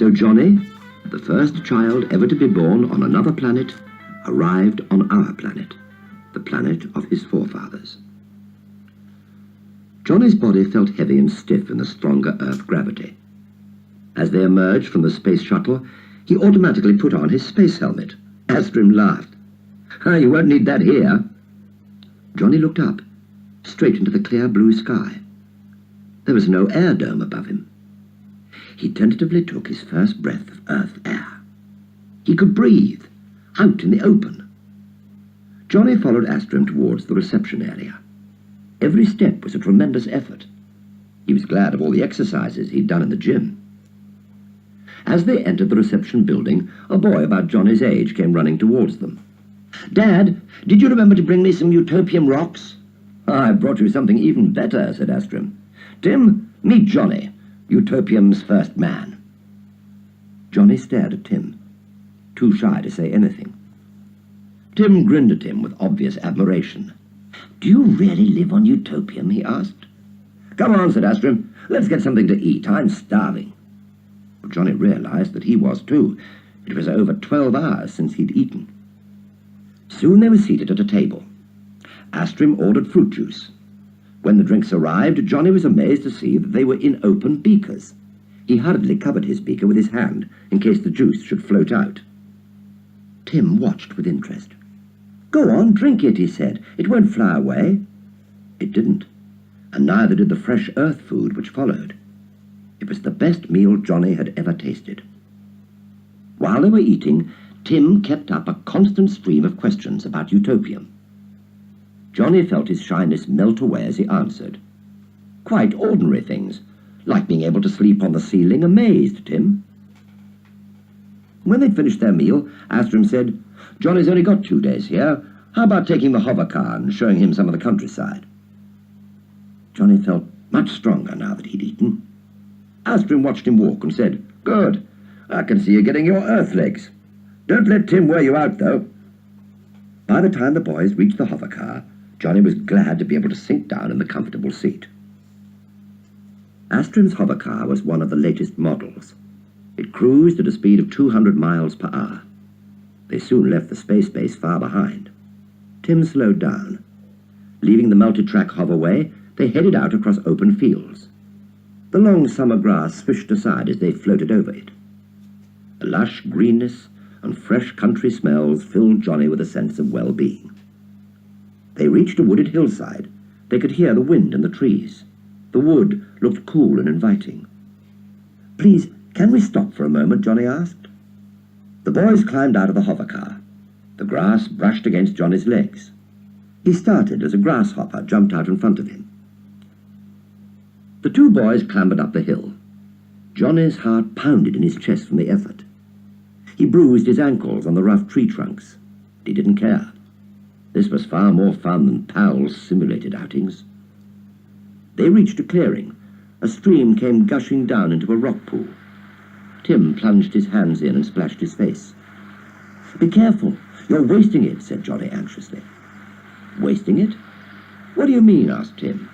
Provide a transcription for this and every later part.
So Johnny, the first child ever to be born on another planet, arrived on our planet, the planet of his forefathers. Johnny's body felt heavy and stiff in the stronger Earth gravity. As they emerged from the space shuttle, he automatically put on his space helmet. Astrim laughed. You won't need that here." Johnny looked up, straight into the clear blue sky. There was no air dome above him. He tentatively took his first breath of Earth air. He could breathe, out in the open. Johnny followed Astrim towards the reception area. Every step was a tremendous effort. He was glad of all the exercises he'd done in the gym. As they entered the reception building, a boy about Johnny's age came running towards them. "Dad, did you remember to bring me some utopium rocks?" "I brought you something even better," said Astrim. "Tim, meet Johnny, utopium's first man." Johnny stared at Tim, too shy to say anything. Tim grinned at him with obvious admiration. "Do you really live on utopium?" he asked. "Come on," said Astrim. "Let's get something to eat. I'm starving." Johnny realized that he was too. It was over 12 hours since he'd eaten. Soon they were seated at a table. Astrim ordered fruit juice. When the drinks arrived, Johnny was amazed to see that they were in open beakers. He hurriedly covered his beaker with his hand in case the juice should float out. Tim watched with interest. "Go on, drink it," he said. "It won't fly away." It didn't, and neither did the fresh earth food which followed. It was the best meal Johnny had ever tasted. While they were eating, Tim kept up a constant stream of questions about utopium. Johnny felt his shyness melt away as he answered. Quite ordinary things, like being able to sleep on the ceiling, amazed Tim. When they'd finished their meal, Astrim said, "Johnny's only got 2 days here. How about taking the hover car and showing him some of the countryside?" Johnny felt much stronger now that he'd eaten. Astrim watched him walk and said, "Good. I can see you getting your earth legs. Don't let Tim wear you out, though." By the time the boys reached the hover car, Johnny was glad to be able to sink down in the comfortable seat. Astrim's hover car was one of the latest models. It cruised at a speed of 200 miles per hour. They soon left the space base far behind. Tim slowed down. Leaving the multi-track hoverway, they headed out across open fields. The long summer grass swished aside as they floated over it. The lush greenness and fresh country smells filled Johnny with a sense of well-being. They reached a wooded hillside. They could hear the wind in the trees. The wood looked cool and inviting. "Please, can we stop for a moment?" Johnny asked. The boys climbed out of the hover car. The grass brushed against Johnny's legs. He started as a grasshopper jumped out in front of him. The 2 boys clambered up the hill. Johnny's heart pounded in his chest from the effort. He bruised his ankles on the rough tree trunks. But he didn't care. This was far more fun than pals' simulated outings. They reached a clearing. A stream came gushing down into a rock pool. Tim plunged his hands in and splashed his face. "Be careful, you're wasting it," said Johnny anxiously. "Wasting it? What do you mean?" asked Tim.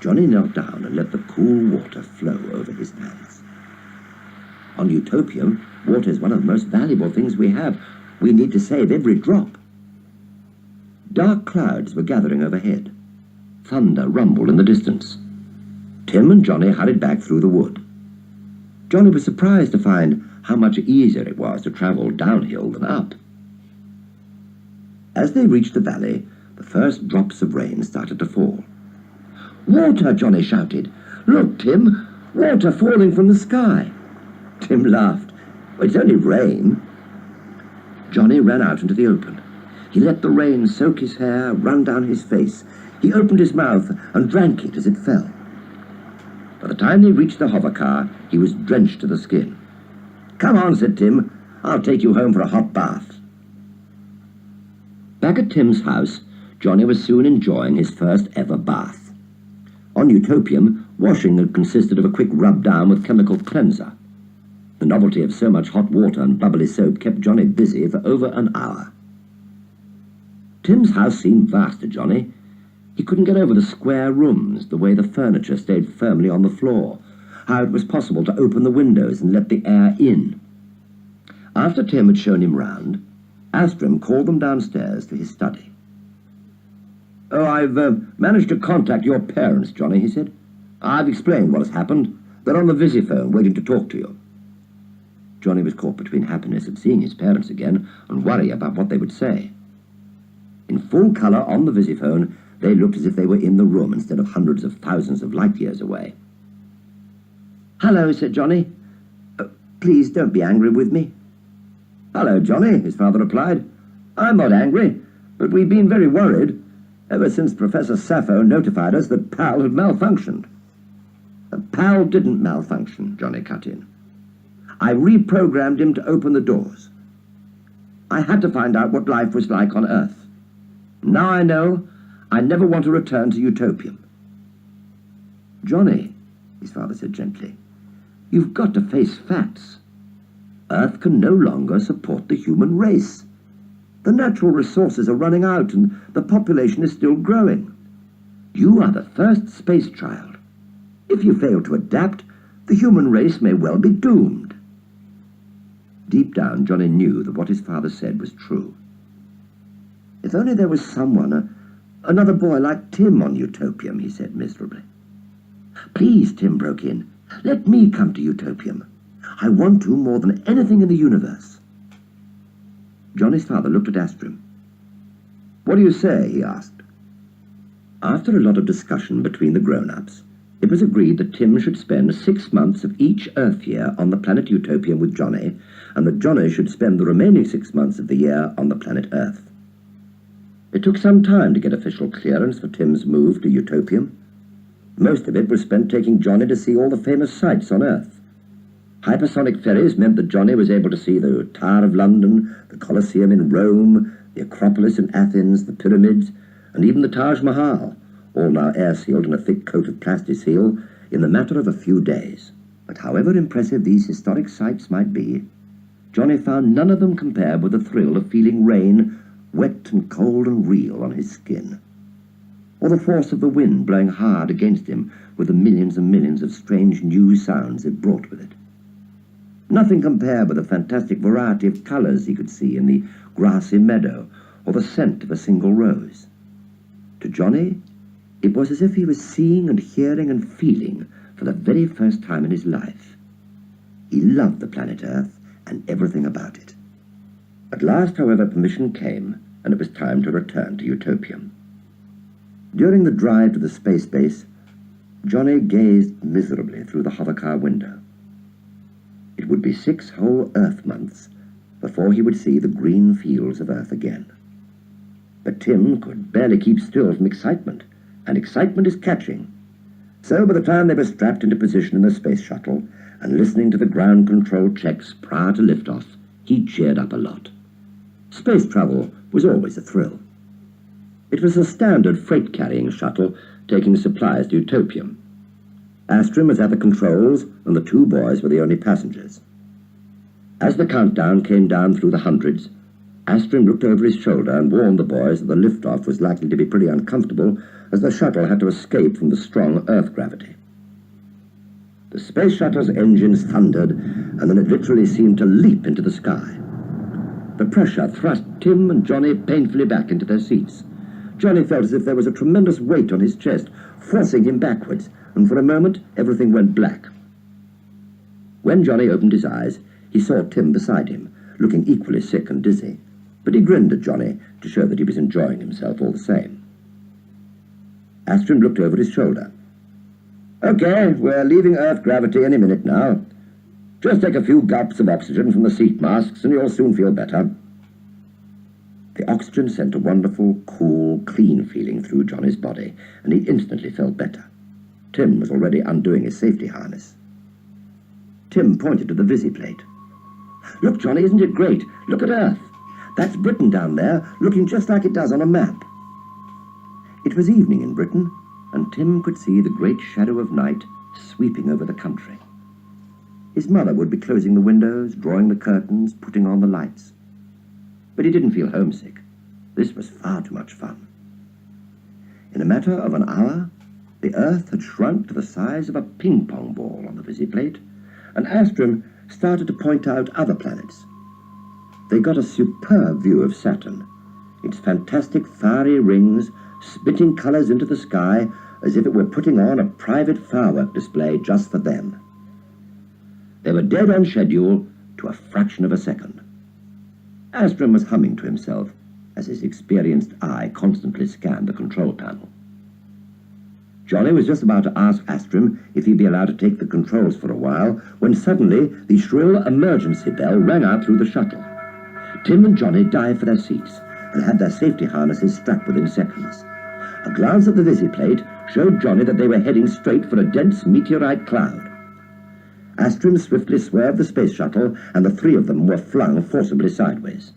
Johnny knelt down and let the cool water flow over his hands. "On Utopium, water is one of the most valuable things we have. We need to save every drop." Dark clouds were gathering overhead. Thunder rumbled in the distance. Tim and Johnny hurried back through the wood. Johnny was surprised to find how much easier it was to travel downhill than up. As they reached the valley, the first drops of rain started to fall. "Water!" Johnny shouted. "Look, Tim, water falling from the sky." Tim laughed. "It's only rain." Johnny ran out into the open. He let the rain soak his hair, run down his face. He opened his mouth and drank it as it fell. By the time they reached the hover car, he was drenched to the skin. "Come on," said Tim. "I'll take you home for a hot bath." Back at Tim's house, Johnny was soon enjoying his first ever bath. On Utopium, washing had consisted of a quick rub down with chemical cleanser. The novelty of so much hot water and bubbly soap kept Johnny busy for over an hour. Tim's house seemed vast to Johnny. He couldn't get over the square rooms, the way the furniture stayed firmly on the floor, how it was possible to open the windows and let the air in. After Tim had shown him round, Astrim called them downstairs to his study. "Oh, I've managed to contact your parents, Johnny," he said. "I've explained what has happened. They're on the visiphone waiting to talk to you." Johnny was caught between happiness at seeing his parents again and worry about what they would say. In full colour on the visiphone, they looked as if they were in the room instead of hundreds of thousands of light years away. "Hello," said Johnny. "Please don't be angry with me." "Hello, Johnny," his father replied. "I'm not angry, but we've been very worried ever since Professor Sappho notified us that PAL had malfunctioned." "PAL didn't malfunction," Johnny cut in. "I reprogrammed him to open the doors. I had to find out what life was like on Earth. Now I know I never want to return to Utopium." "Johnny," his father said gently, "you've got to face facts. Earth can no longer support the human race. The natural resources are running out and the population is still growing. You are the first space child. If you fail to adapt, the human race may well be doomed." Deep down, Johnny knew that what his father said was true. "If only there was someone, another boy like Tim on Utopium," he said miserably. "Please," Tim broke in, "let me come to Utopium. I want to more than anything in the universe." Johnny's father looked at Astrim. "What do you say?" he asked. After a lot of discussion between the grown-ups, it was agreed that Tim should spend 6 months of each Earth year on the planet Utopium with Johnny, and that Johnny should spend the remaining 6 months of the year on the planet Earth. It took some time to get official clearance for Tim's move to Utopium. Most of it was spent taking Johnny to see all the famous sights on Earth. Hypersonic ferries meant that Johnny was able to see the Tower of London, the Colosseum in Rome, the Acropolis in Athens, the pyramids, and even the Taj Mahal, all now air-sealed in a thick coat of plasticine, in the matter of a few days. But however impressive these historic sights might be, Johnny found none of them compared with the thrill of feeling rain, wet and cold and real, on his skin, or the force of the wind blowing hard against him with the millions and millions of strange new sounds it brought with it. Nothing compared with the fantastic variety of colours he could see in the grassy meadow or the scent of a single rose. To Johnny, it was as if he was seeing and hearing and feeling for the very first time in his life. He loved the planet Earth and everything about it. At last, however, permission came, and it was time to return to Utopium. During the drive to the space base, Johnny gazed miserably through the hovercar window. It would be 6 whole Earth months before he would see the green fields of Earth again. But Tim could barely keep still from excitement, and excitement is catching. So by the time they were strapped into position in the space shuttle and listening to the ground control checks prior to liftoff, he cheered up a lot. Space travel was always a thrill. It was a standard freight-carrying shuttle taking supplies to Utopium. Astrim was at the controls, and the 2 boys were the only passengers. As the countdown came down through the hundreds, Astrim looked over his shoulder and warned the boys that the liftoff was likely to be pretty uncomfortable, as the shuttle had to escape from the strong Earth gravity. The space shuttle's engines thundered, and then it literally seemed to leap into the sky. The pressure thrust Tim and Johnny painfully back into their seats. Johnny felt as if there was a tremendous weight on his chest, forcing him backwards, and for a moment everything went black. When Johnny opened his eyes, he saw Tim beside him, looking equally sick and dizzy, but he grinned at Johnny to show that he was enjoying himself all the same. Astrim looked over his shoulder. "Okay, we're leaving Earth gravity any minute now. Just take a few gulps of oxygen from the seat masks and you'll soon feel better." The oxygen sent a wonderful, cool, clean feeling through Johnny's body, and he instantly felt better. Tim was already undoing his safety harness. Tim pointed to the visiplate. "Look, Johnny, isn't it great? Look at Earth. That's Britain down there, looking just like it does on a map." It was evening in Britain, and Tim could see the great shadow of night sweeping over the country. His mother would be closing the windows, drawing the curtains, putting on the lights. But he didn't feel homesick. This was far too much fun. In a matter of an hour, The Earth had shrunk to the size of a ping-pong ball on the visiplate, and Astrum started to point out other planets. They got a superb view of Saturn, its fantastic fiery rings spitting colours into the sky as if it were putting on a private firework display just for them. They were dead on schedule to a fraction of a second. Astrum was humming to himself as his experienced eye constantly scanned the control panel. Johnny was just about to ask Astrum if he'd be allowed to take the controls for a while when suddenly the shrill emergency bell rang out through the shuttle. Tim and Johnny dived for their seats and had their safety harnesses strapped within seconds. A glance at the visiplate showed Johnny that they were heading straight for a dense meteorite cloud. Astrum swiftly swerved the space shuttle, and the three of them were flung forcibly sideways.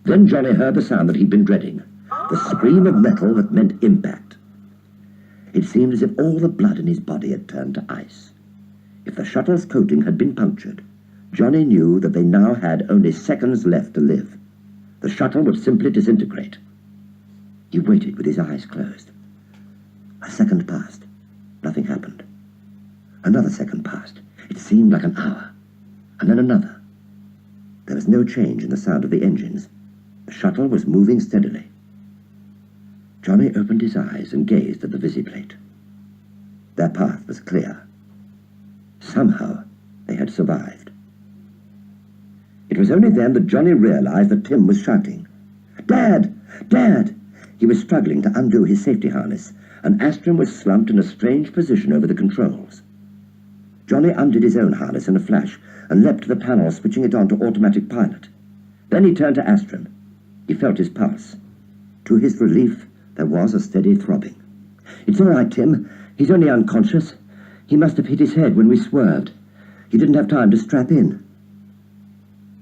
Then Johnny heard the sound that he'd been dreading, the scream of metal that meant impact. It seemed as if all the blood in his body had turned to ice. If the shuttle's coating had been punctured, Johnny knew that they now had only seconds left to live. The shuttle would simply disintegrate. He waited with his eyes closed. A second passed. Nothing happened. Another second passed. It seemed like an hour. And then another. There was no change in the sound of the engines. The shuttle was moving steadily. Johnny opened his eyes and gazed at the visiplate. Their path was clear. Somehow they had survived. It was only then that Johnny realized that Tim was shouting, "Dad! Dad!" He was struggling to undo his safety harness, and Astrum was slumped in a strange position over the controls. Johnny undid his own harness in a flash and leapt to the panel, switching it on to automatic pilot. Then he turned to Astrum. He felt his pulse. To his relief, there was a steady throbbing. "It's all right, Tim. He's only unconscious. He must have hit his head when we swerved. He didn't have time to strap in."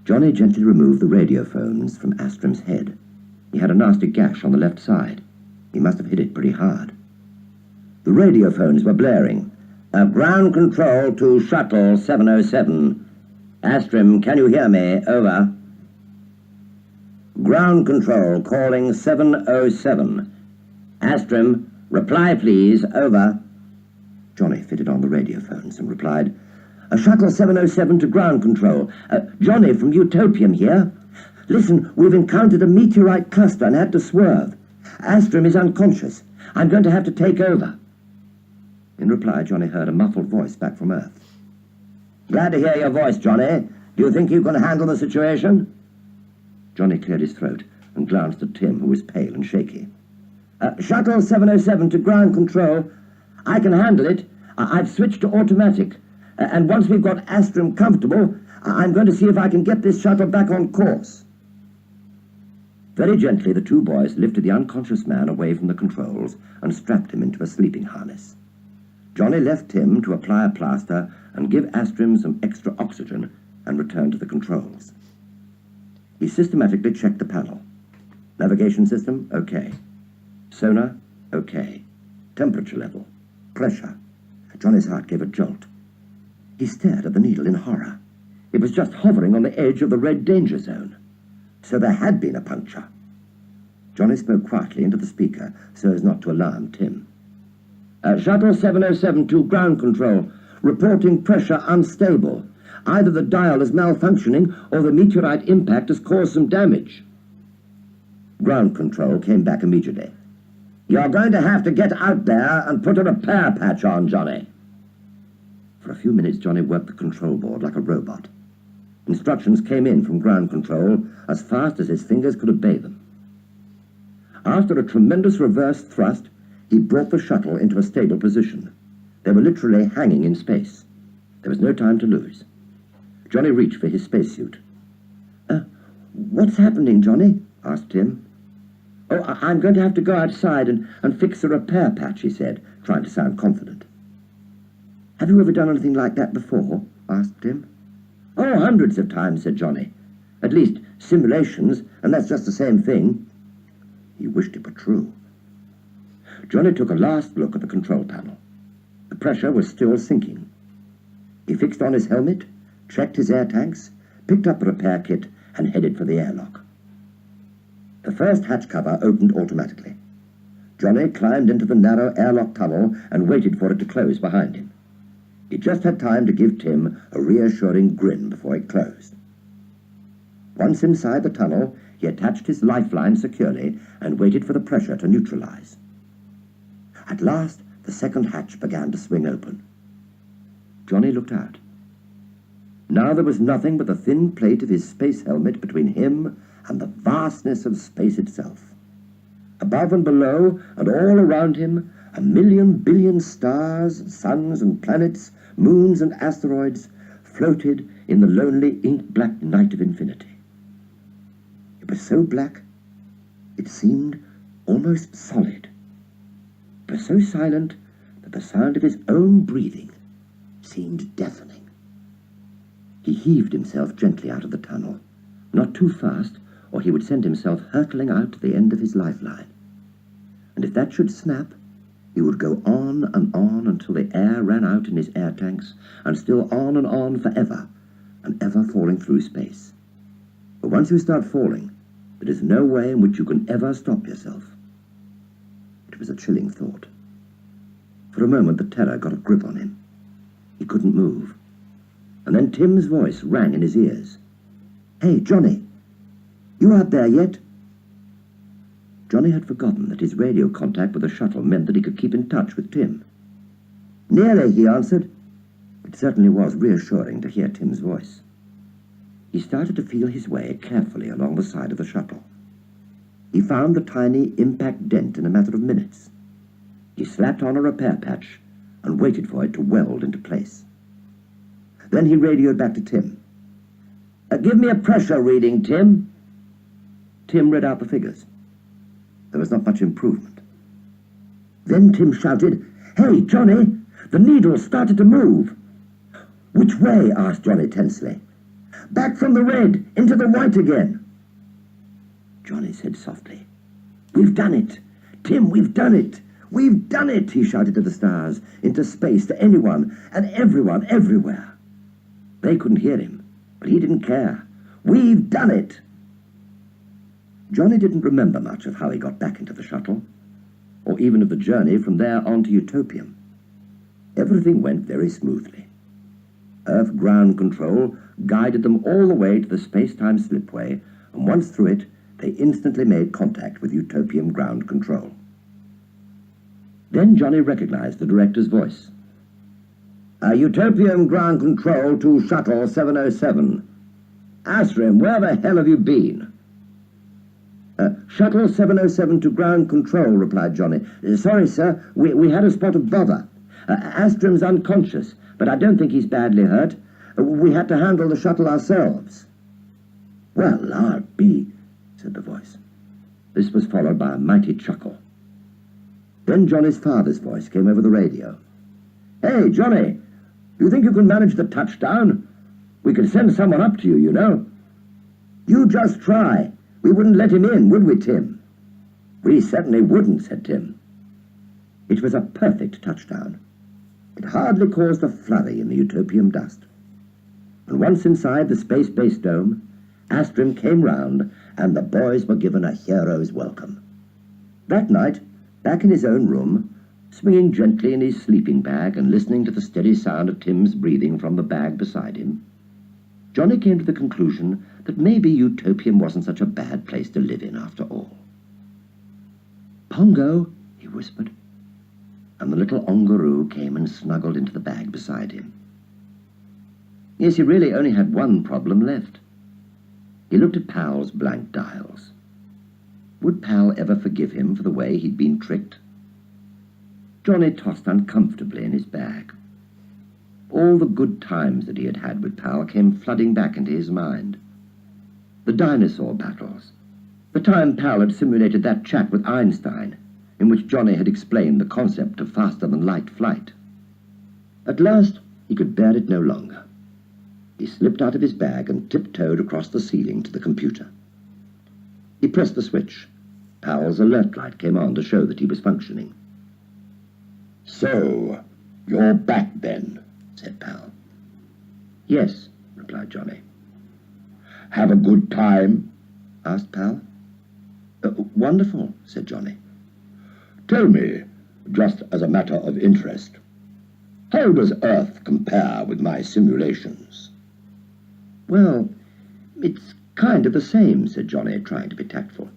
Johnny gently removed the radio phones from Astrum's head. He had a nasty gash on the left side. He must have hit it pretty hard. The radio phones were blaring. "Ground control to shuttle 707. Astrum, can you hear me? Over." "Ground control calling 707. Astrum, reply please. Over." Johnny fitted on the radio phones and replied, "Shuttle 707 to ground control. Johnny from Utopium here. Listen, we've encountered a meteorite cluster and had to swerve. Astrum is unconscious. I'm going to have to take over." In reply, Johnny heard a muffled voice back from Earth. "Glad to hear your voice, Johnny. Do you think you can handle the situation?" Johnny cleared his throat and glanced at Tim, who was pale and shaky. "Shuttle 707 to ground control. I can handle it. I've switched to automatic. And once we've got Astrum comfortable, I'm going to see if I can get this shuttle back on course." Very gently, the two boys lifted the unconscious man away from the controls and strapped him into a sleeping harness. Johnny left Tim to apply a plaster and give Astrum some extra oxygen and returned to the controls. He systematically checked the panel. Navigation system, okay. Sonar, okay. Temperature level, pressure. Johnny's heart gave a jolt. He stared at the needle in horror. It was just hovering on the edge of the red danger zone. So there had been a puncture. Johnny spoke quietly into the speaker so as not to alarm Tim. "Shuttle 707 to ground control. Reporting pressure unstable. Either the dial is malfunctioning or the meteorite impact has caused some damage." Ground control came back immediately. "You're going to have to get out there and put a repair patch on, Johnny." For a few minutes, Johnny worked the control board like a robot. Instructions came in from ground control as fast as his fingers could obey them. After a tremendous reverse thrust, he brought the shuttle into a stable position. They were literally hanging in space. There was no time to lose. Johnny reached for his spacesuit. "What's happening, Johnny?" asked Tim. "Oh, I'm going to have to go outside and fix the repair patch," he said, trying to sound confident. "Have you ever done anything like that before?" asked Tim. "Oh, hundreds of times," said Johnny. "At least simulations, and that's just the same thing." He wished it were true. Johnny took a last look at the control panel. The pressure was still sinking. He fixed on his helmet, checked his air tanks, picked up a repair kit, and headed for the airlock. The first hatch cover opened automatically. Johnny climbed into the narrow airlock tunnel and waited for it to close behind him. He just had time to give Tim a reassuring grin before it closed. Once inside the tunnel, he attached his lifeline securely and waited for the pressure to neutralize. At last, the second hatch began to swing open. Johnny looked out. Now there was nothing but the thin plate of his space helmet between him and the vastness of space itself. Above and below and all around him, 1,000,000,000,000 stars, suns and planets, moons and asteroids floated in the lonely ink-black night of infinity. It was so black, it seemed almost solid. It was so silent that the sound of his own breathing seemed deafening. He heaved himself gently out of the tunnel, not too fast, or he would send himself hurtling out to the end of his lifeline. And if that should snap, he would go on and on until the air ran out in his air tanks, and still on and on forever, and ever falling through space. But once you start falling, there is no way in which you can ever stop yourself. It was a chilling thought. For a moment the terror got a grip on him. He couldn't move. And then Tim's voice rang in his ears. "Hey, Johnny, you out there yet?" Johnny had forgotten that his radio contact with the shuttle meant that he could keep in touch with Tim. "Nearly," he answered. It certainly was reassuring to hear Tim's voice. He started to feel his way carefully along the side of the shuttle. He found the tiny impact dent in a matter of minutes. He slapped on a repair patch and waited for it to weld into place. Then he radioed back to Tim. "Give me a pressure reading, Tim." Tim read out the figures. There was not much improvement. Then Tim shouted, "Hey, Johnny, the needle started to move." "Which way?" asked Johnny tensely. "Back from the red, into the white again." Johnny said softly, "We've done it. Tim, we've done it. We've done it," he shouted to the stars, into space, to anyone and everyone, everywhere. They couldn't hear him, but he didn't care. "We've done it." Johnny didn't remember much of how he got back into the shuttle, or even of the journey from there on to Utopium. Everything went very smoothly. Earth ground control guided them all the way to the space-time slipway, and once through it, they instantly made contact with Utopium ground control. Then Johnny recognized the director's voice. "Utopium ground control to shuttle 707. Astrim, where the hell have you been?" "Shuttle 707 to ground control," replied Johnny. "Sorry, sir, we had a spot of bother. Astrim's unconscious, but I don't think he's badly hurt. We had to handle the shuttle ourselves." "Well, I'll be," said the voice. This was followed by a mighty chuckle. Then Johnny's father's voice came over the radio. "Hey, Johnny, do you think you can manage the touchdown? We could send someone up to you, you know." "You just try. We wouldn't let him in, would we, Tim?" "We certainly wouldn't," said Tim. It was a perfect touchdown. It hardly caused a flurry in the Utopium dust. And once inside the space-based dome, Astrim came round, and the boys were given a hero's welcome. That night, back in his own room, swinging gently in his sleeping bag and listening to the steady sound of Tim's breathing from the bag beside him, Johnny came to the conclusion that maybe Utopium wasn't such a bad place to live in after all. "Pongo," he whispered, and the little Ongaroo came and snuggled into the bag beside him. Yes, he really only had one problem left. He looked at Pal's blank dials. Would Pal ever forgive him for the way he'd been tricked? Johnny tossed uncomfortably in his bag. All the good times that he had had with Pal came flooding back into his mind. The dinosaur battles, the time Pal had simulated that chat with Einstein, in which Johnny had explained the concept of faster-than-light flight. At last, he could bear it no longer. He slipped out of his bag and tiptoed across the ceiling to the computer. He pressed the switch. Pal's alert light came on to show that he was functioning. "So, you're back then," said Pal. "Yes," replied Johnny. "Have a good time?" asked Pal. Wonderful," said Johnny. Tell me, just as a matter of interest, how does Earth compare with my simulations? Well, it's kind of the same, said Johnny, trying to be tactful.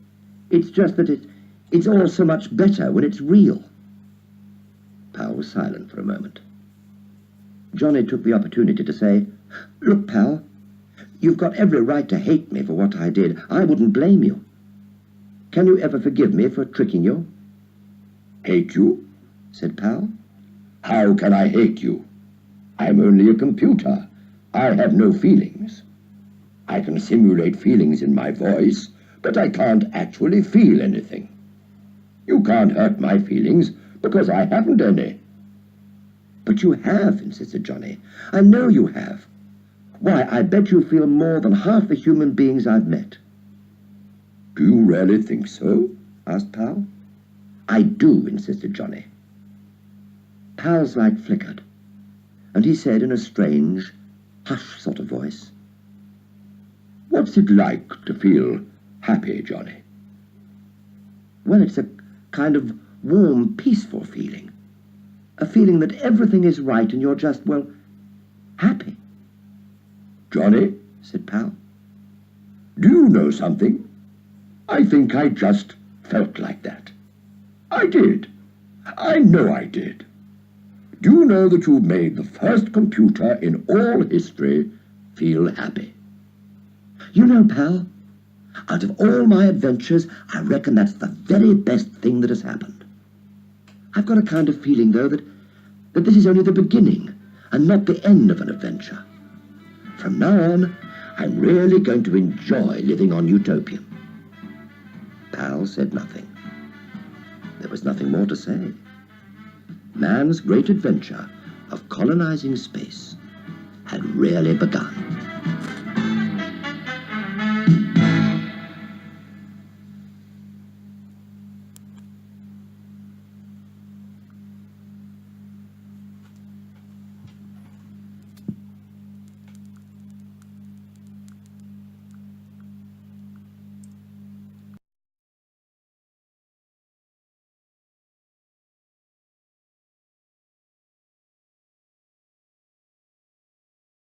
It's just that it's all so much better when it's real. Pal was silent for a moment. Johnny took the opportunity to say, Look, Pal, you've got every right to hate me for what I did. I wouldn't blame you. Can you ever forgive me for tricking you? Hate you? Said Pal. How can I hate you? I'm only a computer. I have no feelings. I can simulate feelings in my voice, but I can't actually feel anything. You can't hurt my feelings because I haven't any. But you have, insisted Johnny. I know you have. Why, I bet you feel more than half the human beings I've met. Do you really think so? Asked Pal. I do, insisted Johnny. Pal's light flickered, and he said in a strange, hushed sort of voice, What's it like to feel happy, Johnny? Well, it's a kind of warm, peaceful feeling. A feeling that everything is right and you're just, well, happy. Johnny, said Pal. Do you know something? I think I just felt like that. I did. I know I did. Do you know that you made the first computer in all history feel happy? You know, Pal, out of all my adventures, I reckon that's the very best thing that has happened. I've got a kind of feeling, though, that this is only the beginning and not the end of an adventure. From now on, I'm really going to enjoy living on Utopian. Pal said nothing. There was nothing more to say. Man's great adventure of colonizing space had really begun.